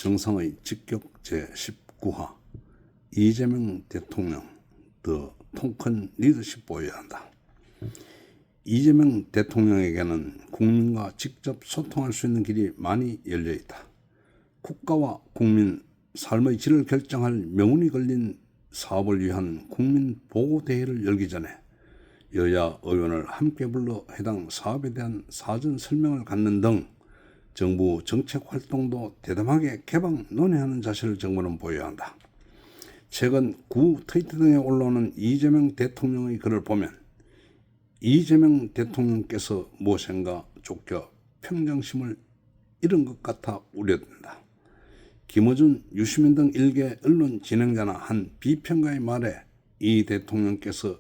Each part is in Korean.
정상의 직격 제19화 이재명 대통령 더 통큰 리더십 보여야 한다. 이재명 대통령에게는 국민과 직접 소통할 수 있는 길이 많이 열려있다. 국가와 국민 삶의 질을 결정할 명운이 걸린 사업을 위한 국민보고대회를 열기 전에 여야 의원을 함께 불러 해당 사업에 대한 사전 설명을 갖는 등 정부 정책 활동도 대담하게 개방 논의하는 자세를 정부는 보여야 한다. 최근 구 트위터 등에 올라오는 이재명 대통령의 글을 보면 이재명 대통령께서 무엇인가 쫓겨 평정심을 잃은 것 같아 우려된다. 김어준, 유시민 등 일개 언론 진행자나 한 비평가의 말에 이 대통령께서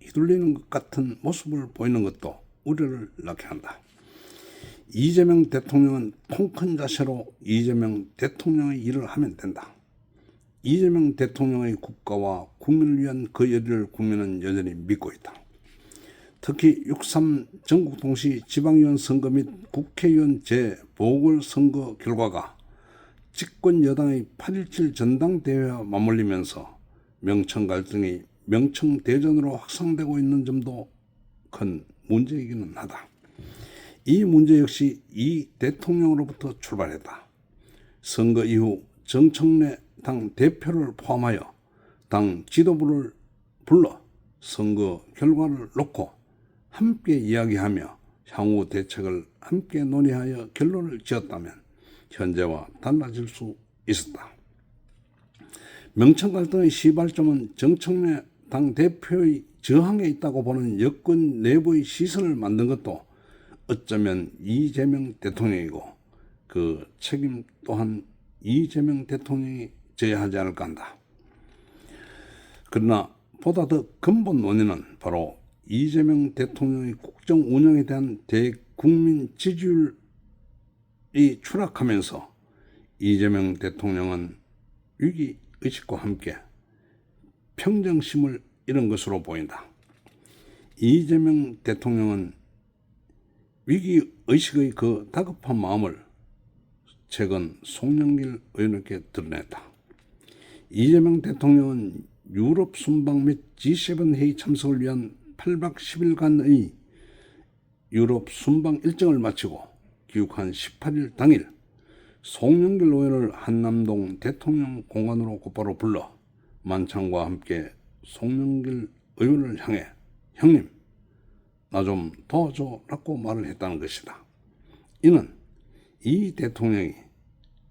휘둘리는 것 같은 모습을 보이는 것도 우려를 낳게 한다. 이재명 대통령은 통큰 자세로 이재명 대통령의 일을 하면 된다. 이재명 대통령의 국가와 국민을 위한 그 열의를 국민은 여전히 믿고 있다. 특히 6.3 전국 동시 지방의원 선거 및 국회의원 재보궐선거 결과가 집권 여당의 8.17 전당대회와 맞물리면서 명청 갈등이 명청대전으로 확산되고 있는 점도 큰 문제이기는 하다. 이 문제 역시 이 대통령으로부터 출발했다. 선거 이후 정청래 당 대표를 포함하여 당 지도부를 불러 선거 결과를 놓고 함께 이야기하며 향후 대책을 함께 논의하여 결론을 지었다면 현재와 달라질 수 있었다. 명청 갈등의 시발점은 정청래 당 대표의 저항에 있다고 보는 여권 내부의 시선을 만든 것도 어쩌면 이재명 대통령이고 그 책임 또한 이재명 대통령이 져야 하지 않을까 한다. 그러나 보다 더 근본 원인은 바로 이재명 대통령의 국정 운영에 대한 대국민 지지율이 추락하면서 이재명 대통령은 위기의식과 함께 평정심을 잃은 것으로 보인다. 이재명 대통령은 위기의식의 그 다급한 마음을 최근 송영길 의원에게 드러냈다. 이재명 대통령은 유럽 순방 및 G7 회의 참석을 위한 8박 10일간의 유럽 순방 일정을 마치고 귀국한 18일 당일 송영길 의원을 한남동 대통령 공관으로 곧바로 불러 만찬과 함께 송영길 의원을 향해 형님 나 좀 도와줘라고 말을 했다는 것이다. 이는 이 대통령이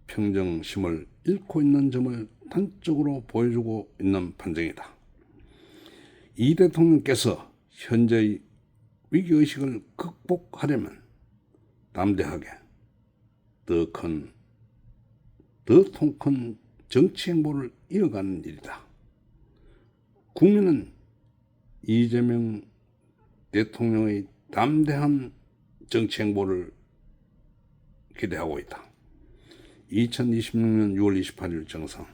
평정심을 잃고 있는 점을 단적으로 보여주고 있는 판정이다. 이 대통령께서 현재의 위기의식을 극복하려면 담대하게 더 통큰 정치 행보를 이어가는 일이다. 국민은 이재명 대통령의 담대한 정치 행보를 기대하고 있다. 2026년 6월 28일 정상